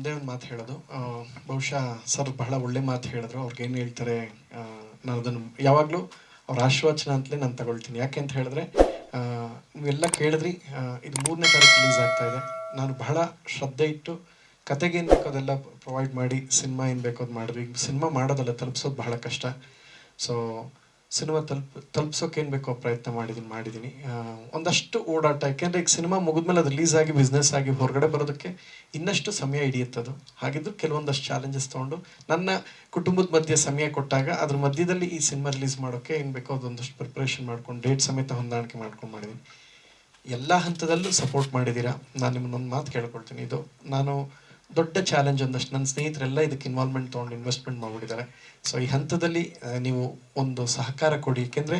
ಒಂದೇ ಒಂದು ಮಾತು ಹೇಳೋದು. ಬಹುಶಃ ಸರ್ ಬಹಳ ಒಳ್ಳೆ ಮಾತು ಹೇಳಿದ್ರು. ಅವ್ರಿಗೇನು ಹೇಳ್ತಾರೆ, ನಾನು ಅದನ್ನು ಯಾವಾಗಲೂ ಅವ್ರ ಆಶೀರ್ವಚನ ಅಂತಲೇ ನಾನು ತಗೊಳ್ತೀನಿ. ಯಾಕೆ ಅಂತ ಹೇಳಿದ್ರೆ, ನೀವೆಲ್ಲ ಕೇಳಿದ್ರಿ, ಇದು 3ನೇ ತಾರೀಕು ರಿಲೀಸ್ ಆಗ್ತಾ ಇದೆ. ನಾನು ಬಹಳ ಶ್ರದ್ಧೆ ಇಟ್ಟು ಕತೆಗೆ ಏನು ಬೇಕೋ ಅದೆಲ್ಲ ಪ್ರೊವೈಡ್ ಮಾಡಿ, ಸಿನಿಮಾ ಏನು ಬೇಕೋ ಅದು ಮಾಡಿದ್ವಿ. ಸಿನಿಮಾ ಮಾಡೋದಲ್ಲ, ತಲುಪಿಸೋದು ಬಹಳ ಕಷ್ಟ. ಸೊ ಸಿನಿಮಾ ತಲುಪಿಸೋಕೆ ಏನು ಬೇಕೋ ಪ್ರಯತ್ನ ಮಾಡಿದ್ದೀನಿ. ಒಂದಷ್ಟು ಓಡಾಟ, ಯಾಕೆಂದರೆ ಈಗ ಸಿನಿಮಾ ಮುಗಿದ್ಮೇಲೆ ಅದು ರಿಲೀಸ್ ಆಗಿ ಬಿಸ್ನೆಸ್ ಆಗಿ ಹೊರಗಡೆ ಬರೋದಕ್ಕೆ ಇನ್ನಷ್ಟು ಸಮಯ ಹಿಡಿಯುತ್ತದು. ಹಾಗಿದ್ದು ಕೆಲವೊಂದಷ್ಟು ಚಾಲೆಂಜಸ್ ತೊಗೊಂಡು ನನ್ನ ಕುಟುಂಬದ ಮಧ್ಯೆ ಸಮಯ ಕೊಟ್ಟಾಗ ಅದ್ರ ಮಧ್ಯದಲ್ಲಿ ಈ ಸಿನಿಮಾ ರಿಲೀಸ್ ಮಾಡೋಕ್ಕೆ ಏನು ಬೇಕೋ ಅದೊಂದಷ್ಟು ಪ್ರಿಪ್ರೇಷನ್ ಮಾಡ್ಕೊಂಡು ಡೇಟ್ ಸಮೇತ ಹೊಂದಾಣಿಕೆ ಮಾಡ್ಕೊಂಡು ಮಾಡಿದ್ದೀನಿ. ಎಲ್ಲ ಹಂತದಲ್ಲೂ ಸಪೋರ್ಟ್ ಮಾಡಿದ್ದೀರಾ. ನಾನು ನಿಮ್ಮನ್ನೊಂದು ಮಾತು ಕೇಳ್ಕೊಳ್ತೀನಿ. ಇದು ನಾನು ದೊಡ್ಡ ಚಾಲೆಂಜ್. ಒಂದಷ್ಟು ನನ್ನ ಸ್ನೇಹಿತರೆಲ್ಲ ಇದಕ್ಕೆ ಇನ್ವಾಲ್ವ್ಮೆಂಟ್ ತೊಗೊಂಡು ಇನ್ವೆಸ್ಟ್ಮೆಂಟ್ ಮಾಡಿಬಿಟ್ಟಿದ್ದಾರೆ. ಸೊ ಈ ಹಂತದಲ್ಲಿ ನೀವು ಒಂದು ಸಹಕಾರ ಕೊಡಿ. ಏಕೆಂದರೆ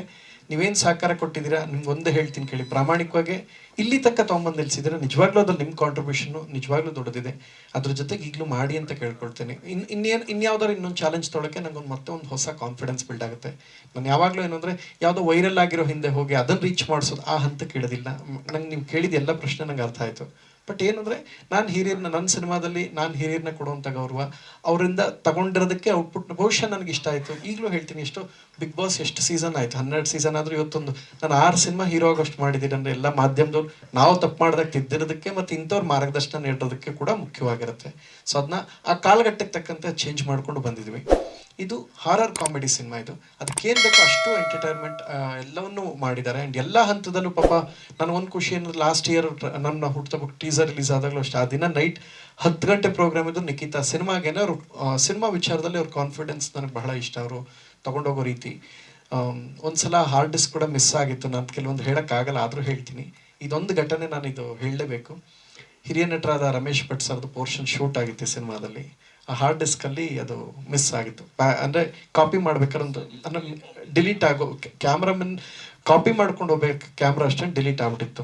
ನೀವೇನು ಸಹಕಾರ ಕೊಟ್ಟಿದ್ದೀರಾ, ನಿಮ್ಗೆ ಒಂದೇ ಹೇಳ್ತೀನಿ ಕೇಳಿ, ಪ್ರಾಮಾಣಿಕವಾಗಿ ಇಲ್ಲಿ ತನಕ ತೊಗೊಂಬಂದು ನಿಲ್ಸಿದ್ದೀರಾ. ನಿಜವಾಗ್ಲೂ ಅದ್ರಲ್ಲಿ ನಿಮ್ಮ ಕಾಂಟ್ರಿಬ್ಯೂಷನ್ನು ನಿಜವಾಗ್ಲೂ ದೊಡ್ಡದಿದೆ. ಅದ್ರ ಜೊತೆಗೆ ಈಗಲೂ ಮಾಡಿ ಅಂತ ಕೇಳ್ಕೊಳ್ತೀನಿ. ಇನ್ಯಾವುದಾದ್ರು ಇನ್ನೊಂದು ಚಾಲೆಂಜ್ ತೊಗೊಳಕ್ಕೆ ನನಗೊಂದು ಮತ್ತೆ ಒಂದು ಹೊಸ ಕಾನ್ಫಿಡೆನ್ಸ್ ಬಿಲ್ಡ್ ಆಗುತ್ತೆ. ನಾನು ಯಾವಾಗಲೂ ಏನಂದರೆ, ಯಾವುದೋ ವೈರಲ್ ಆಗಿರೋ ಹಿಂದೆ ಹೋಗಿ ಅದನ್ನು ರೀಚ್ ಮಾಡಿಸೋದು ಆ ಹಂತಕ್ಕೆ ಇಡೋದಿಲ್ಲ. ನಂಗೆ ನೀವು ಕೇಳಿದ ಎಲ್ಲ ಪ್ರಶ್ನೆ ನಂಗೆ ಅರ್ಥ ಆಯಿತು. ಬಟ್ ಏನಂದರೆ, ನಾನು ಹಿರಿಯರನ್ನ ನನ್ನ ಸಿನಿಮಾದಲ್ಲಿ ನಾನು ಹಿರಿಯರನ್ನ ಕೊಡುವಂಥ ಗೌರವ, ಅವರಿಂದ ತಗೊಂಡಿರೋದಕ್ಕೆ ಔಟ್ಪುಟ್ ಬಹುಶಃ ನನಗೆ ಇಷ್ಟ ಆಯಿತು. ಈಗಲೂ ಹೇಳ್ತೀನಿ, ಎಷ್ಟು ಬಿಗ್ ಬಾಸ್ ಎಷ್ಟು ಸೀಸನ್ ಆಯಿತು, 12 ಸೀಸನ್ ಆದರೂ ಇವತ್ತೊಂದು ನಾನು 6 ಸಿನಿಮಾ ಹೀರೋ ಆಗೋಷ್ಟು ಮಾಡಿದ್ದೀನಿ ಅಂದರೆ ಎಲ್ಲ ಮಾಧ್ಯಮದವ್ರು ನಾವು ತಪ್ಪು ಮಾಡಿದಾಗ ತಿದ್ದಿರೋದಕ್ಕೆ ಮತ್ತು ಇಂಥವ್ರ ಮಾರ್ಗದರ್ಶನ ನೀಡೋದಕ್ಕೆ ಕೂಡ ಮುಖ್ಯವಾಗಿರುತ್ತೆ. ಸೊ ಅದನ್ನ ಆ ಕಾಲಘಟ್ಟಕ್ಕೆ ತಕ್ಕಂತೆ ಚೇಂಜ್ ಮಾಡ್ಕೊಂಡು ಬಂದಿದ್ವಿ. ಇದು ಹಾರರ್ ಕಾಮಿಡಿ ಸಿನಿಮಾ. ಇದು ಅದಕ್ಕೇನು ಬೇಕೋ ಅಷ್ಟು ಎಂಟರ್ಟೈನ್ಮೆಂಟ್ ಎಲ್ಲವನ್ನೂ ಮಾಡಿದ್ದಾರೆ. ಆ್ಯಂಡ್ ಎಲ್ಲ ಹಂತದಲ್ಲೂ ಪಾಪ ನನಗೊಂದು ಖುಷಿ ಏನಂದ್ರೆ, ಲಾಸ್ಟ್ ಇಯರ್ ನನ್ನ ಹುಟ್ಟುಹಬ್ಬಕ್ಕೆ ಟೀಸರ್ ರಿಲೀಸ್ ಆದಾಗಲೂ ಅಷ್ಟೇ, ಆ ದಿನ ನೈಟ್ 10 ಗಂಟೆ ಪ್ರೋಗ್ರಾಮ್ ಇದ್ದು ನಿಖಿತಾ ಸಿನಿಮಾಗೇನೆ ಅವರು ಸಿನಿಮಾ ವಿಚಾರದಲ್ಲಿ ಅವ್ರ ಕಾನ್ಫಿಡೆನ್ಸ್ ನನಗೆ ಬಹಳ ಇಷ್ಟ. ಅವರು ತೊಗೊಂಡೋಗೋ ರೀತಿ. ಒಂದ್ಸಲ ಹಾರ್ಡ್ ಡಿಸ್ಕ್ ಕೂಡ ಮಿಸ್ ಆಗಿತ್ತು. ನಾನು ಕೆಲವೊಂದು ಹೇಳೋಕ್ಕಾಗಲ್ಲ, ಆದರೂ ಹೇಳ್ತೀನಿ. ಇದೊಂದು ಘಟನೆ ನಾನು ಇದು ಹೇಳಲೇಬೇಕು. ಹಿರಿಯ ನಟರಾದ ರಮೇಶ್ ಭಟ್ ಸರ್ದು ಪೋರ್ಷನ್ ಶೂಟ್ ಆಗಿತ್ತು ಸಿನಿಮಾದಲ್ಲಿ. ಆ ಹಾರ್ಡ್ ಡಿಸ್ಕಲ್ಲಿ ಅದು ಮಿಸ್ ಆಗಿತ್ತು. ಅಂದರೆ ಕಾಪಿ ಮಾಡ್ಬೇಕಾದ್ರೆ ಒಂದು ಡಿಲೀಟ್ ಆಗೋ ಕ್ಯಾಮ್ರಾಮನ್ ಕಾಪಿ ಮಾಡ್ಕೊಂಡು ಹೋಗ್ಬೇಕು, ಕ್ಯಾಮ್ರಾ ಅಷ್ಟೇ ಡಿಲೀಟ್ ಆಗ್ಬಿಟ್ಟಿತ್ತು.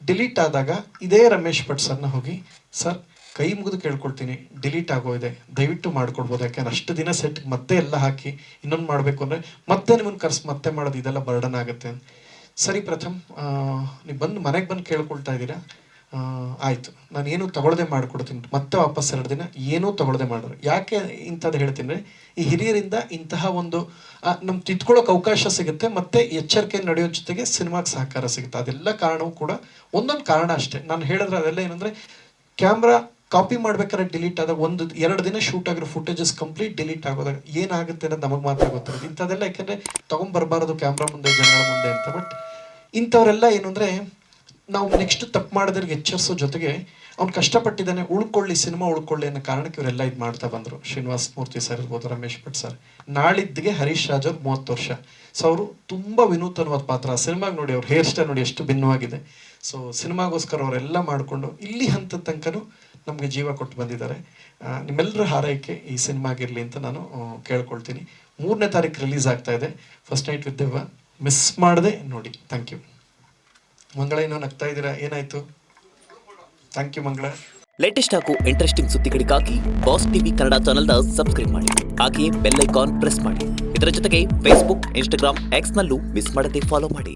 ಡಿಲೀಟ್ ಆದಾಗ ಇದೇ ರಮೇಶ್ ಭಟ್ ಸರ್ನ ಹೋಗಿ, ಸರ್ ಕೈ ಮುಗಿದು ಕೇಳ್ಕೊಳ್ತೀನಿ, ಡಿಲೀಟ್ ಆಗೋಗಿದೆ, ದಯವಿಟ್ಟು ಮಾಡ್ಕೊಡ್ಬೋದು. ಯಾಕೆಂದ್ರೆ ಅಷ್ಟು ದಿನ ಸೆಟ್ ಮತ್ತೆ ಎಲ್ಲ ಹಾಕಿ ಇನ್ನೊಂದು ಮಾಡಬೇಕು ಅಂದರೆ ಮತ್ತೆ ನಿಮ್ಮನ್ನು ಮತ್ತೆ ಮಾಡೋದು, ಇದೆಲ್ಲ ಬರ್ಡನ್ ಆಗುತ್ತೆ. ಸರಿ ಪ್ರಥಮ್, ನೀವು ಮನೆಗೆ ಬಂದು ಕೇಳ್ಕೊಳ್ತಾ ಇದ್ದೀರಾ, ಆಯಿತು, ನಾನು ಏನೂ ತಗೊಳ್ಳದೆ ಮಾಡಿಕೊಡ್ತೀನಿ, ಮತ್ತೆ ವಾಪಸ್ 2 ದಿನ ಏನೂ ತಗೊಳ್ಳದೆ ಮಾಡಿದ್ರು. ಯಾಕೆ ಇಂಥದ್ದು ಹೇಳ್ತೀನಿ ಅಂದರೆ, ಈ ಹಿರಿಯರಿಂದ ಇಂತಹ ಒಂದು ನಮ್ಗೆ ತಿದ್ಕೊಳ್ಳೋಕೆ ಅವಕಾಶ ಸಿಗುತ್ತೆ, ಮತ್ತು ಎಚ್ಚರಿಕೆ ನಡೆಯೋ ಜೊತೆಗೆ ಸಿನಿಮಾಗೆ ಸಹಕಾರ ಸಿಗುತ್ತೆ. ಅದೆಲ್ಲ ಕಾರಣವೂ ಕೂಡ ಒಂದೊಂದು ಕಾರಣ ಅಷ್ಟೇ. ನಾನು ಹೇಳಿದ್ರೆ ಅದೆಲ್ಲ ಏನಂದರೆ, ಕ್ಯಾಮ್ರಾ ಕಾಪಿ ಮಾಡ್ಬೇಕಾದ್ರೆ ಡಿಲೀಟ್ ಆದಾಗ 1-2 ದಿನ ಶೂಟ್ ಆಗಿರೋ ಫುಟೇಜಸ್ ಕಂಪ್ಲೀಟ್ ಡಿಲೀಟ್ ಆಗೋದಾಗ ಏನಾಗುತ್ತೆ ಅನ್ನೋದು ನಮಗೆ ಮಾತ್ರ ಗೊತ್ತಿರೋದು. ಇಂಥದ್ದೆಲ್ಲ ಯಾಕೆಂದರೆ ತೊಗೊಂಬರ್ಬಾರ್ದು ಕ್ಯಾಮ್ರಾ ಮುಂದೆ, ಜನಗಳ ಮುಂದೆ ಅಂತ. ಬಟ್ ಇಂಥವರೆಲ್ಲ ಏನು ಅಂದರೆ, ನಾವು ನೆಕ್ಸ್ಟ್ ತಪ್ಪು ಮಾಡೋದ್ರಿಗೆ ಎಚ್ಚರಿಸೋ ಜೊತೆಗೆ ಅವ್ನು ಕಷ್ಟಪಟ್ಟಿದ್ದಾನೆ, ಉಳ್ಕೊಳ್ಳಿ, ಸಿನಿಮಾ ಉಳ್ಕೊಳ್ಳಿ ಅನ್ನೋ ಕಾರಣಕ್ಕೆ ಇವರೆಲ್ಲ ಇದು ಮಾಡ್ತಾ ಬಂದರು. ಶ್ರೀನಿವಾಸ್ ಮೂರ್ತಿ ಸರ್ ಇರ್ಬೋದು, ರಮೇಶ್ ಭಟ್ ಸರ್. ನಾಳಿದ್ದಿಗೆ ಹರೀಶ್ ರಾಜ್ ಅವ್ರು 30 ವರ್ಷ. ಸೊ ಅವರು ತುಂಬ ವಿನೂತನವಾದ ಪಾತ್ರ. ಸಿನಿಮಾಗೆ ನೋಡಿ, ಅವ್ರ ಹೇರ್ ಸ್ಟೈಲ್ ನೋಡಿ ಎಷ್ಟು ಭಿನ್ನವಾಗಿದೆ. ಸೊ ಸಿನಿಮಾಗೋಸ್ಕರ ಅವರೆಲ್ಲ ಮಾಡಿಕೊಂಡು ಇಲ್ಲಿ ಹಂತದ ತನಕನೂ ನಮಗೆ ಜೀವ ಕೊಟ್ಟು ಬಂದಿದ್ದಾರೆ. ನಿಮ್ಮೆಲ್ಲರ ಹಾರೈಕೆ ಈ ಸಿನಿಮಾಗಿರಲಿ ಅಂತ ನಾನು ಕೇಳ್ಕೊಳ್ತೀನಿ. 3ನೇ ತಾರೀಕು ರಿಲೀಸ್ ಆಗ್ತಾ ಇದೆ. ಫಸ್ಟ್ ನೈಟ್ ವಿತ್ ದೆವ್ವ ಮಿಸ್ ಮಾಡದೆ ನೋಡಿ. Thank you. ಮಂಗಳ, ಏನೋ ನಗ್ತಾ ಇದ್ದೀರಾ, ಏನಾಯ್ತು? Thank you Mangala. ಲೇಟೆಸ್ಟ್ ಹಾಗೂ ಇಂಟ್ರೆಸ್ಟಿಂಗ್ ಸುದ್ದಿಗಳಿಗಾಗಿ ಬಾಸ್ ಟಿವಿ ಕನ್ನಡ ಚಾನೆಲ್ನ ಸಬ್ಸ್ಕ್ರೈಬ್ ಮಾಡಿ. ಹಾಗೆಯೇ ಬೆಲ್ ಐಕಾನ್ ಪ್ರೆಸ್ ಮಾಡಿ. ಇದರ ಜೊತೆಗೆ ಫೇಸ್ಬುಕ್, ಇನ್ಸ್ಟಾಗ್ರಾಮ್, ಎಕ್ಸ್ನಲ್ಲೂ ಮಿಸ್ ಮಾಡದೆ ಫಾಲೋ ಮಾಡಿ.